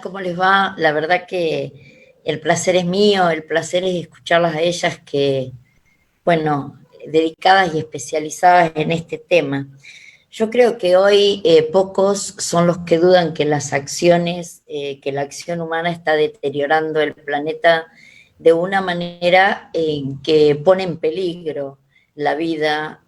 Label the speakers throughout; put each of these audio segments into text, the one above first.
Speaker 1: ¿Cómo les va? La verdad que el placer es mío, el placer es escucharlas a ellas que, bueno, dedicadas y especializadas en este tema. Yo creo que hoy pocos son los que dudan que las acciones, que la acción humana está deteriorando el planeta de una manera que pone en peligro la vida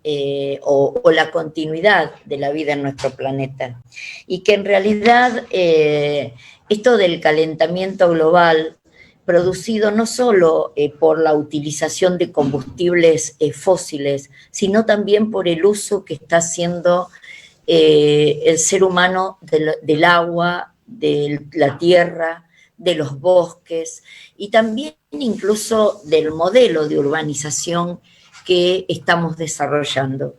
Speaker 1: o la continuidad de la vida en nuestro planeta. Y que en realidad esto del calentamiento global producido no solo por la utilización de combustibles fósiles, sino también por el uso que está haciendo el ser humano del agua, de la tierra, de los bosques y también incluso del modelo de urbanización que estamos desarrollando.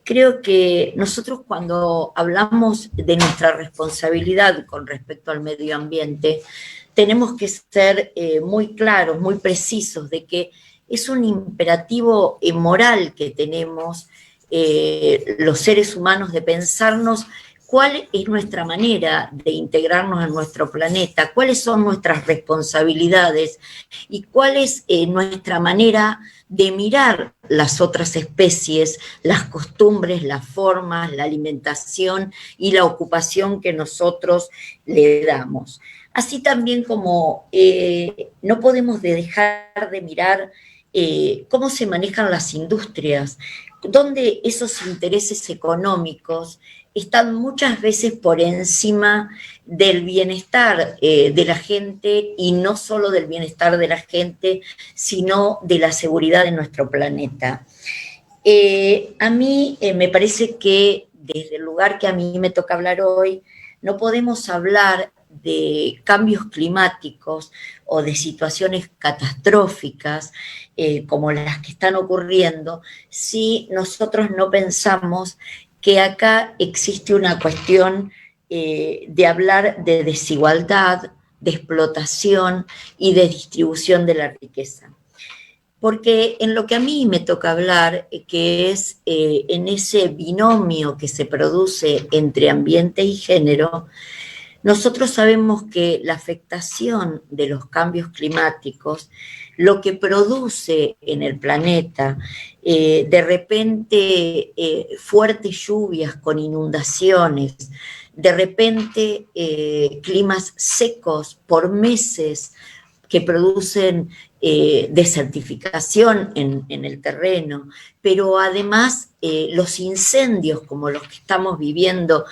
Speaker 1: Creo que nosotros cuando hablamos de nuestra responsabilidad con respecto al medio ambiente, tenemos que ser muy claros, muy precisos de que es un imperativo moral que tenemos los seres humanos de pensarnos cuál es nuestra manera de integrarnos en nuestro planeta, cuáles son nuestras responsabilidades y cuál es nuestra manera de mirar las otras especies, las costumbres, las formas, la alimentación y la ocupación que nosotros le damos. Así también como no podemos dejar de mirar cómo se manejan las industrias, donde esos intereses económicos están muchas veces por encima del bienestar de la gente y no solo del bienestar de la gente, sino de la seguridad de nuestro planeta. A mí me parece que desde el lugar que a mí me toca hablar hoy, no podemos hablar de cambios climáticos o de situaciones catastróficas como las que están ocurriendo si nosotros no pensamos que acá existe una cuestión de hablar de desigualdad, de explotación y de distribución de la riqueza. Porque en lo que a mí me toca hablar, que es en ese binomio que se produce entre ambiente y género, nosotros sabemos que la afectación de los cambios climáticos, lo que produce en el planeta, de repente fuertes lluvias con inundaciones, de repente climas secos por meses que producen desertificación en el terreno, pero además los incendios como los que estamos viviendo,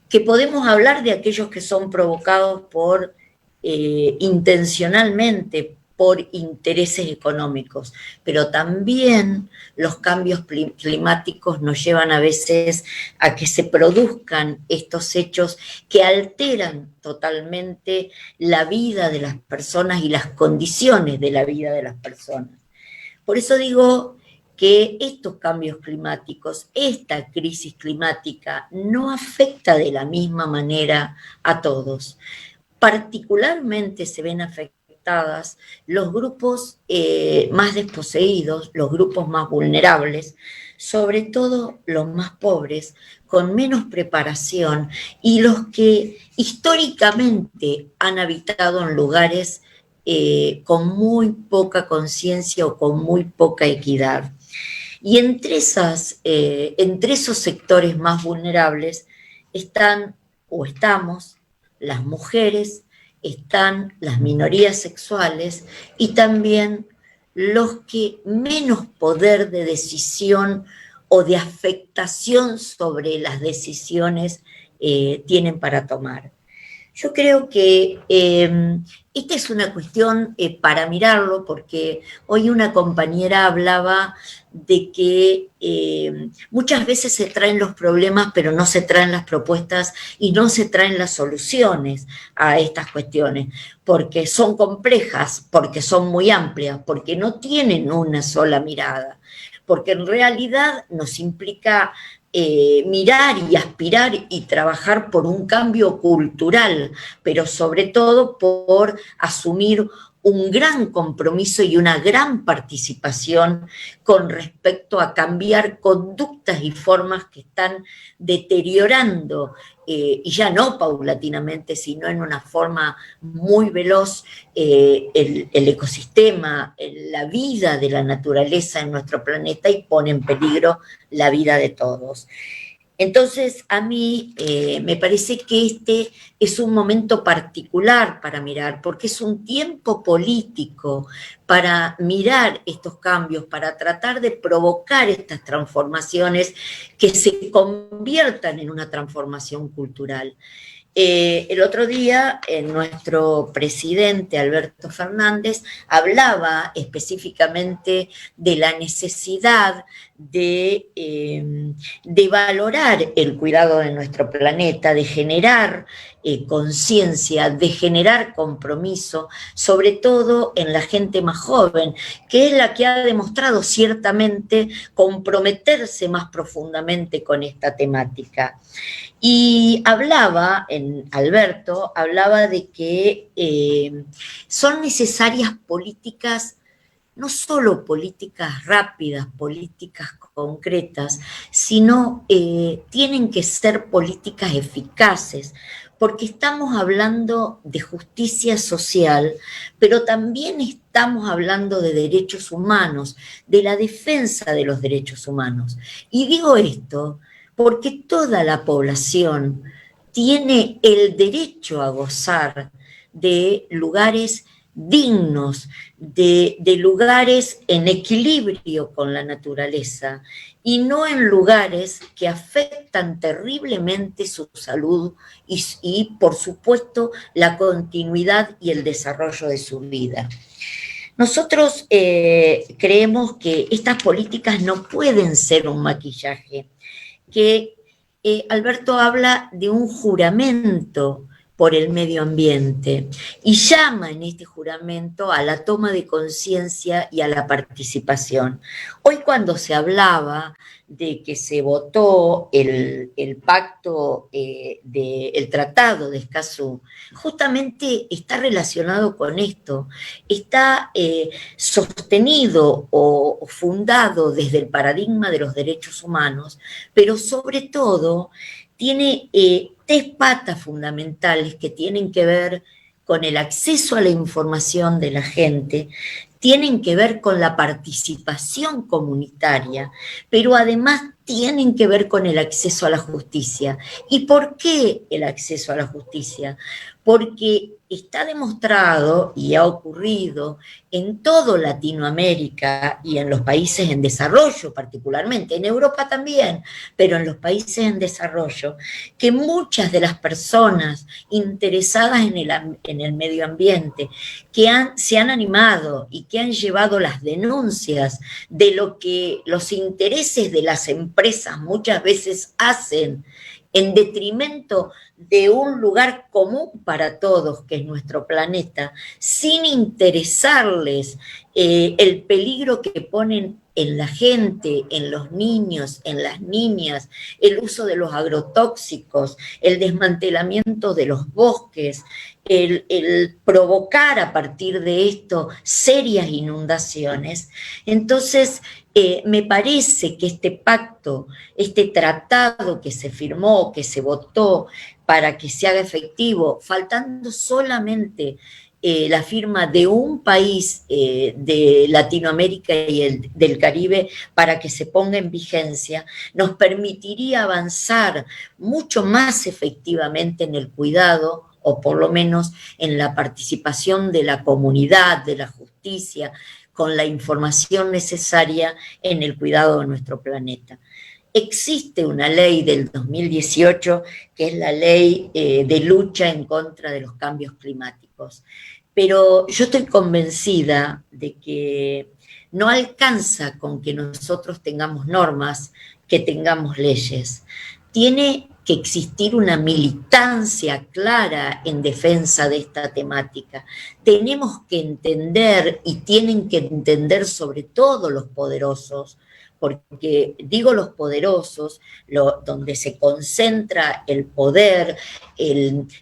Speaker 1: que podemos hablar de aquellos que son provocados por intencionalmente por intereses económicos, pero también los cambios climáticos nos llevan a veces a que se produzcan estos hechos que alteran totalmente la vida de las personas y las condiciones de la vida de las personas. Por eso digo que estos cambios climáticos, esta crisis climática, no afecta de la misma manera a todos. Particularmente se ven afectadas los grupos más desposeídos, los grupos más vulnerables, sobre todo los más pobres, con menos preparación y los que históricamente han habitado en lugares con muy poca conciencia o con muy poca equidad. Y entre esos sectores más vulnerables están o estamos las mujeres, están las minorías sexuales y también los que menos poder de decisión o de afectación sobre las decisiones tienen para tomar. Yo creo que esta es una cuestión para mirarlo, porque hoy una compañera hablaba de que muchas veces se traen los problemas, pero no se traen las propuestas y no se traen las soluciones a estas cuestiones, porque son complejas, porque son muy amplias, porque no tienen una sola mirada, porque en realidad nos implica mirar y aspirar y trabajar por un cambio cultural, pero sobre todo por asumir un gran compromiso y una gran participación con respecto a cambiar conductas y formas que están deteriorando, y ya no paulatinamente, sino en una forma muy veloz, el ecosistema, la vida de la naturaleza en nuestro planeta y pone en peligro la vida de todos. Entonces, a mí me parece que este es un momento particular para mirar, porque es un tiempo político para mirar estos cambios, para tratar de provocar estas transformaciones que se conviertan en una transformación cultural. El otro día, nuestro presidente Alberto Fernández hablaba específicamente de la necesidad de valorar el cuidado de nuestro planeta, de generar conciencia, de generar compromiso, sobre todo en la gente más joven, que es la que ha demostrado ciertamente comprometerse más profundamente con esta temática. Y Alberto hablaba de que son necesarias políticas, no solo políticas rápidas, políticas concretas, sino tienen que ser políticas eficaces, porque estamos hablando de justicia social, pero también estamos hablando de derechos humanos, de la defensa de los derechos humanos. Y digo esto porque toda la población tiene el derecho a gozar de lugares dignos, de lugares en equilibrio con la naturaleza y no en lugares que afectan terriblemente su salud y por supuesto, la continuidad y el desarrollo de su vida. Nosotros creemos que estas políticas no pueden ser un maquillaje, que Alberto habla de un juramento por el medio ambiente y llama en este juramento a la toma de conciencia y a la participación. Hoy cuando se hablaba de que se votó el pacto, el tratado de Escazú, justamente está relacionado con esto, está sostenido o fundado desde el paradigma de los derechos humanos, pero sobre todo tiene tres patas fundamentales que tienen que ver con el acceso a la información de la gente, tienen que ver con la participación comunitaria, pero además tienen que ver con el acceso a la justicia. ¿Y por qué el acceso a la justicia? Porque está demostrado y ha ocurrido en toda Latinoamérica y en los países en desarrollo particularmente, en Europa también, pero en los países en desarrollo, que muchas de las personas interesadas en el medio ambiente, que se han animado y que han llevado las denuncias de lo que los intereses de las empresas muchas veces hacen en detrimento de un lugar común para todos, que es nuestro planeta, sin interesarles el peligro que ponen en la gente, en los niños, en las niñas, el uso de los agrotóxicos, el desmantelamiento de los bosques, el provocar a partir de esto serias inundaciones. Entonces, me parece que este pacto, este tratado que se firmó, que se votó para que se haga efectivo, faltando solamente la firma de un país de Latinoamérica y del Caribe para que se ponga en vigencia, nos permitiría avanzar mucho más efectivamente en el cuidado, o por lo menos en la participación de la comunidad, de la justicia, con la información necesaria en el cuidado de nuestro planeta. Existe una ley del 2018 que es la ley de lucha en contra de los cambios climáticos, pero yo estoy convencida de que no alcanza con que nosotros tengamos normas, que tengamos leyes. Tiene que existir una militancia clara en defensa de esta temática. Tenemos que entender, y tienen que entender sobre todo los poderosos, porque digo los poderosos, donde se concentra el poder,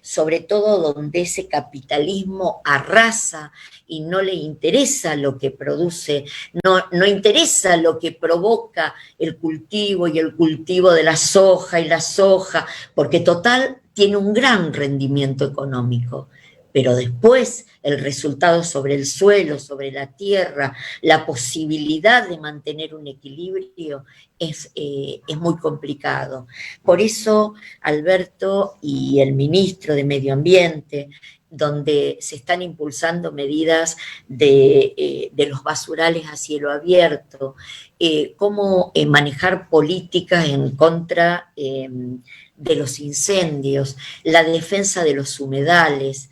Speaker 1: sobre todo donde ese capitalismo arrasa y no le interesa lo que produce, no interesa lo que provoca el cultivo y el cultivo de la soja y la soja, porque total tiene un gran rendimiento económico, pero después el resultado sobre el suelo, sobre la tierra, la posibilidad de mantener un equilibrio es muy complicado. Por eso Alberto y el ministro de Medio Ambiente, donde se están impulsando medidas de los basurales a cielo abierto, cómo manejar políticas en contra de los incendios, la defensa de los humedales,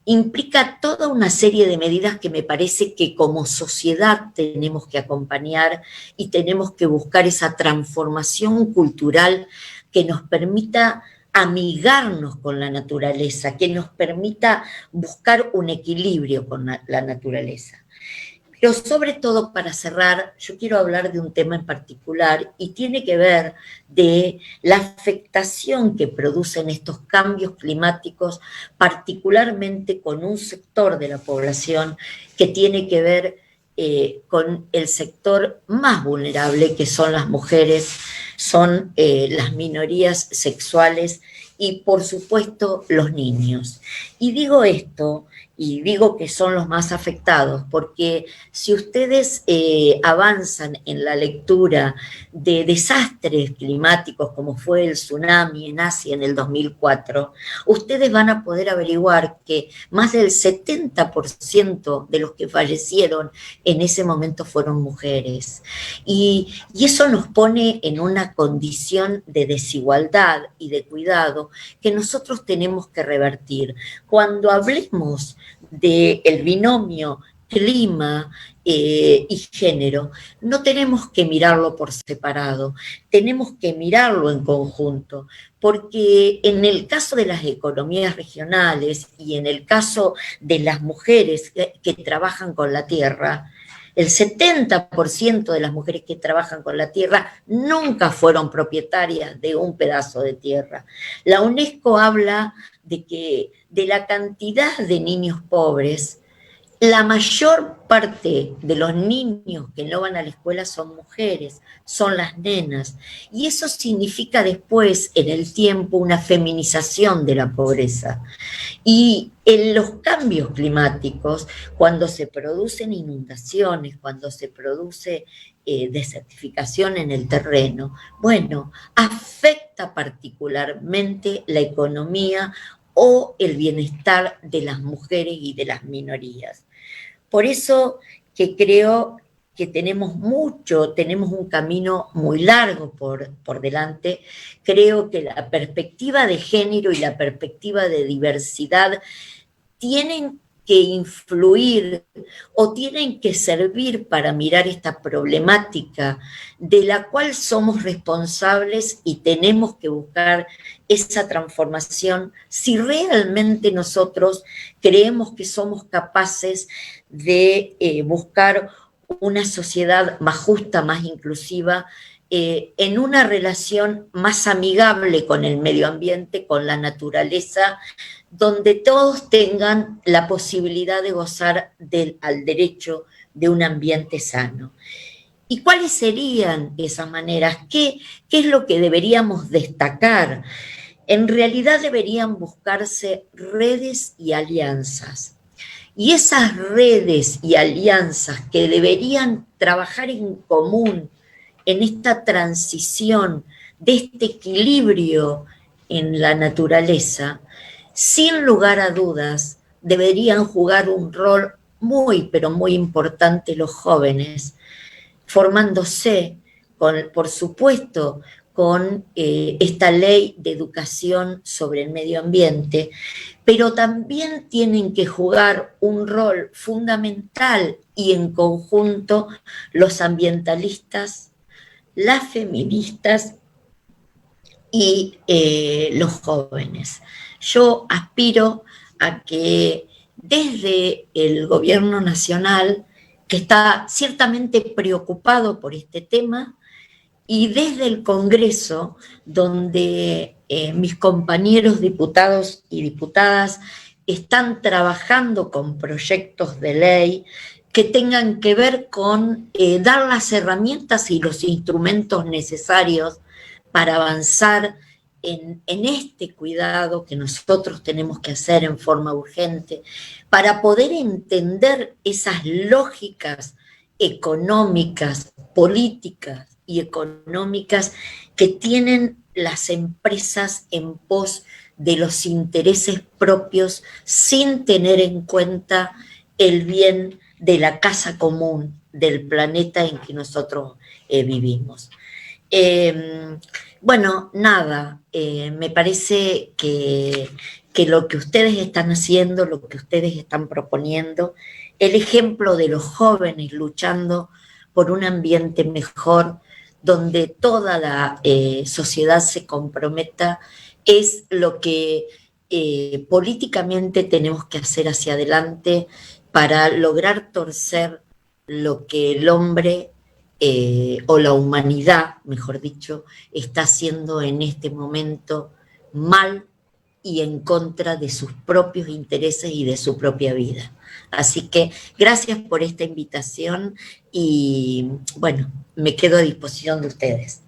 Speaker 1: implica toda una serie de medidas que me parece que como sociedad tenemos que acompañar y tenemos que buscar esa transformación cultural que nos permita amigarnos con la naturaleza, que nos permita buscar un equilibrio con la naturaleza. Pero sobre todo, para cerrar, yo quiero hablar de un tema en particular y tiene que ver de la afectación que producen estos cambios climáticos, particularmente con un sector de la población que tiene que ver con el sector más vulnerable, que son las mujeres, son las minorías sexuales y, por supuesto, los niños. Y digo esto, y digo que son los más afectados, porque si ustedes avanzan en la lectura de desastres climáticos como fue el tsunami en Asia en el 2004, ustedes van a poder averiguar que más del 70% de los que fallecieron en ese momento fueron mujeres. Y eso nos pone en una condición de desigualdad y de cuidado que nosotros tenemos que revertir. Cuando hablemos del binomio clima y género, no tenemos que mirarlo por separado, tenemos que mirarlo en conjunto, porque en el caso de las economías regionales y en el caso de las mujeres que trabajan con la tierra, el 70% de las mujeres que trabajan con la tierra nunca fueron propietarias de un pedazo de tierra. La UNESCO habla de la cantidad de niños pobres. La mayor parte de los niños que no van a la escuela son mujeres, son las nenas. Y eso significa después, en el tiempo, una feminización de la pobreza. Y en los cambios climáticos, cuando se producen inundaciones, cuando se produce desertificación en el terreno, bueno, afecta particularmente la economía o el bienestar de las mujeres y de las minorías. Por eso que creo que tenemos un camino muy largo por delante. Creo que la perspectiva de género y la perspectiva de diversidad tienen que influir o tienen que servir para mirar esta problemática de la cual somos responsables y tenemos que buscar esa transformación si realmente nosotros creemos que somos capaces de buscar una sociedad más justa, más inclusiva, en una relación más amigable con el medio ambiente, con la naturaleza, donde todos tengan la posibilidad de gozar al derecho de un ambiente sano. ¿Y cuáles serían esas maneras? ¿Qué es lo que deberíamos destacar? En realidad deberían buscarse redes y alianzas. Y esas redes y alianzas que deberían trabajar en común en esta transición de este equilibrio en la naturaleza, sin lugar a dudas, deberían jugar un rol muy, pero muy importante los jóvenes, formándose, por supuesto, con esta ley de educación sobre el medio ambiente, pero también tienen que jugar un rol fundamental y en conjunto los ambientalistas, las feministas y los jóvenes. Yo aspiro a que desde el gobierno nacional que está ciertamente preocupado por este tema, y desde el Congreso, donde mis compañeros diputados y diputadas están trabajando con proyectos de ley que tengan que ver con dar las herramientas y los instrumentos necesarios para avanzar en este cuidado que nosotros tenemos que hacer en forma urgente, para poder entender esas lógicas económicas, políticas y económicas que tienen las empresas en pos de los intereses propios sin tener en cuenta el bien de la casa común, del planeta en que nosotros vivimos. Bueno, nada, me parece que lo que ustedes están haciendo, lo que ustedes están proponiendo, el ejemplo de los jóvenes luchando por un ambiente mejor, donde toda la sociedad se comprometa, es lo que políticamente tenemos que hacer hacia adelante para lograr torcer lo que el hombre o la humanidad, mejor dicho, está haciendo en este momento mal y en contra de sus propios intereses y de su propia vida. Así que gracias por esta invitación y bueno, me quedo a disposición de ustedes.